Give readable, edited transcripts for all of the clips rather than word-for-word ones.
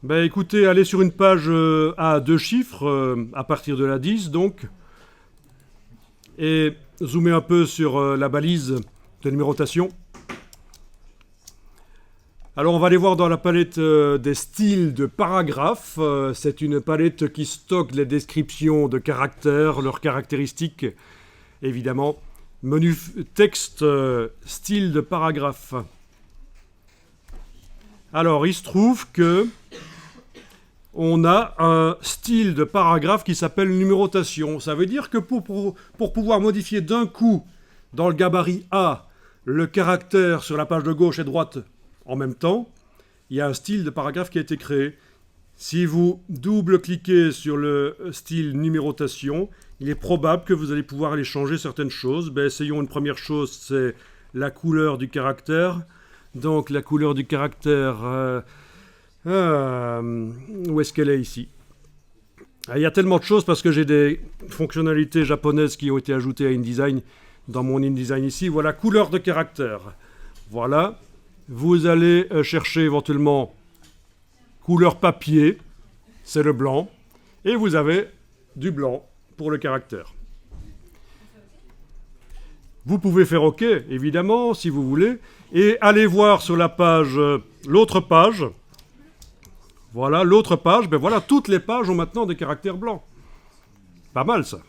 Ben écoutez, allez sur une page à deux chiffres, à partir de la 10 donc, et zoomez un peu sur la balise de numérotation. Alors on va aller voir dans la palette des styles de paragraphes. C'est une palette qui stocke les descriptions de caractères, leurs caractéristiques, évidemment. Menu texte, style de paragraphe. Alors il se trouve que on a un style de paragraphe qui s'appelle numérotation. Ça veut dire que pour pouvoir modifier d'un coup, dans le gabarit A, le caractère sur la page de gauche et droite en même temps, il y a un style de paragraphe qui a été créé. Si vous double-cliquez sur le style numérotation, il est probable que vous allez pouvoir aller changer certaines choses. Ben, essayons une première chose, c'est la couleur du caractère. Donc la couleur du caractère... où est-ce qu'elle est ici? Il y a tellement de choses parce que j'ai des fonctionnalités japonaises qui ont été ajoutées à InDesign dans mon InDesign ici. Voilà, couleur de caractère. Voilà. Vous allez chercher éventuellement couleur papier, c'est le blanc. Et vous avez du blanc pour le caractère. Vous pouvez faire OK, évidemment, si vous voulez. Et allez voir sur la page, l'autre page. Voilà, l'autre page, ben voilà, toutes les pages ont maintenant des caractères blancs. Pas mal, ça.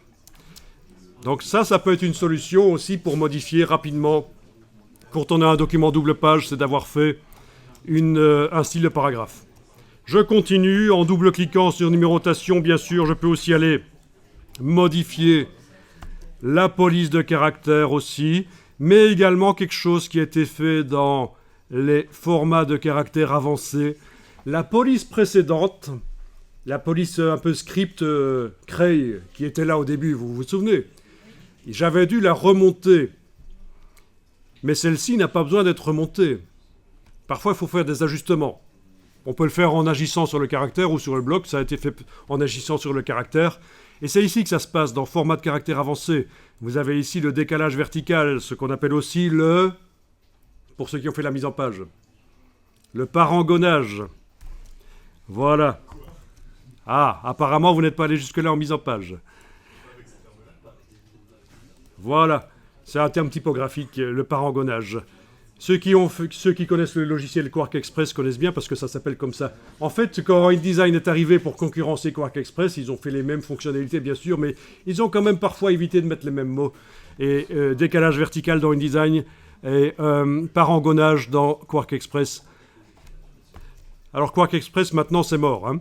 Donc ça peut être une solution aussi pour modifier rapidement. Quand on a un document double page, c'est d'avoir fait un style de paragraphe. Je continue en double-cliquant sur numérotation, bien sûr. Je peux aussi aller modifier la police de caractère aussi, mais également quelque chose qui a été fait dans les formats de caractère avancés. La police précédente, la police un peu script Cray, qui était là au début, vous vous souvenez? J'avais dû la remonter. Mais celle-ci n'a pas besoin d'être remontée. Parfois, il faut faire des ajustements. On peut le faire en agissant sur le caractère ou sur le bloc. Ça a été fait en agissant sur le caractère. Et c'est ici que ça se passe, dans format de caractère avancé. Vous avez ici le décalage vertical, ce qu'on appelle aussi le... Pour ceux qui ont fait la mise en page. Le parangonnage. Voilà. Ah, apparemment, vous n'êtes pas allé jusque-là en mise en page. Voilà. C'est un terme typographique, le parangonnage. Ceux qui connaissent le logiciel Quark Express connaissent bien parce que ça s'appelle comme ça. En fait, quand InDesign est arrivé pour concurrencer Quark Express, ils ont fait les mêmes fonctionnalités, bien sûr, mais ils ont quand même parfois évité de mettre les mêmes mots. Et décalage vertical dans InDesign et parangonnage dans Quark Express. Alors Quark Express, maintenant, c'est mort. Hein.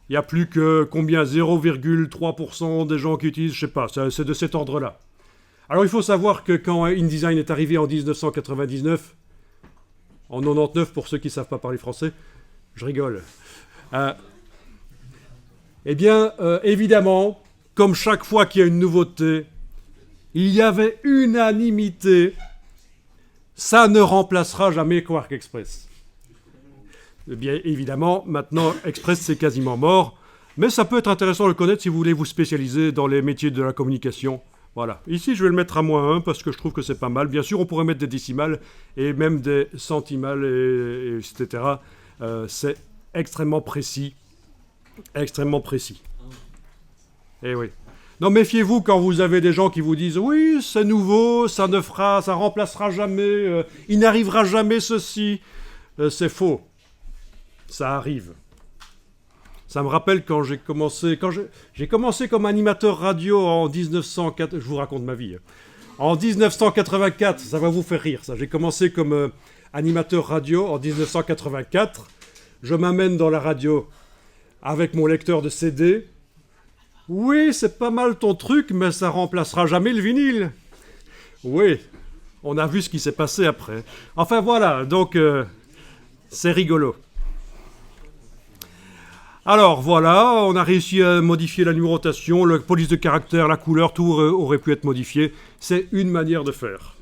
Il n'y a plus que combien 0,3% des gens qui utilisent, je ne sais pas, c'est de cet ordre-là. Alors il faut savoir que quand InDesign est arrivé en 1999, en 99 pour ceux qui ne savent pas parler français, je rigole. Eh bien, évidemment, comme chaque fois qu'il y a une nouveauté, il y avait unanimité, ça ne remplacera jamais Quark Express. Eh bien, évidemment, maintenant, Express, c'est quasiment mort. Mais ça peut être intéressant de le connaître si vous voulez vous spécialiser dans les métiers de la communication. Voilà. Ici, je vais le mettre à -1 parce que je trouve que c'est pas mal. Bien sûr, on pourrait mettre des décimales et même des centimales, etc. C'est extrêmement précis. Extrêmement précis. Eh oui. Non, méfiez-vous quand vous avez des gens qui vous disent « Oui, c'est nouveau, ça remplacera jamais, il n'arrivera jamais ceci. » C'est faux. Ça arrive. Ça me rappelle quand j'ai commencé comme animateur radio en 1904. Je vous raconte ma vie. En 1984, ça va vous faire rire, ça. J'ai commencé comme animateur radio en 1984. Je m'amène dans la radio avec mon lecteur de CD. Oui, c'est pas mal ton truc, mais ça remplacera jamais le vinyle. Oui, on a vu ce qui s'est passé après. Enfin voilà, donc c'est rigolo. Alors voilà, on a réussi à modifier la numérotation, la police de caractère, la couleur, tout aurait pu être modifié. C'est une manière de faire.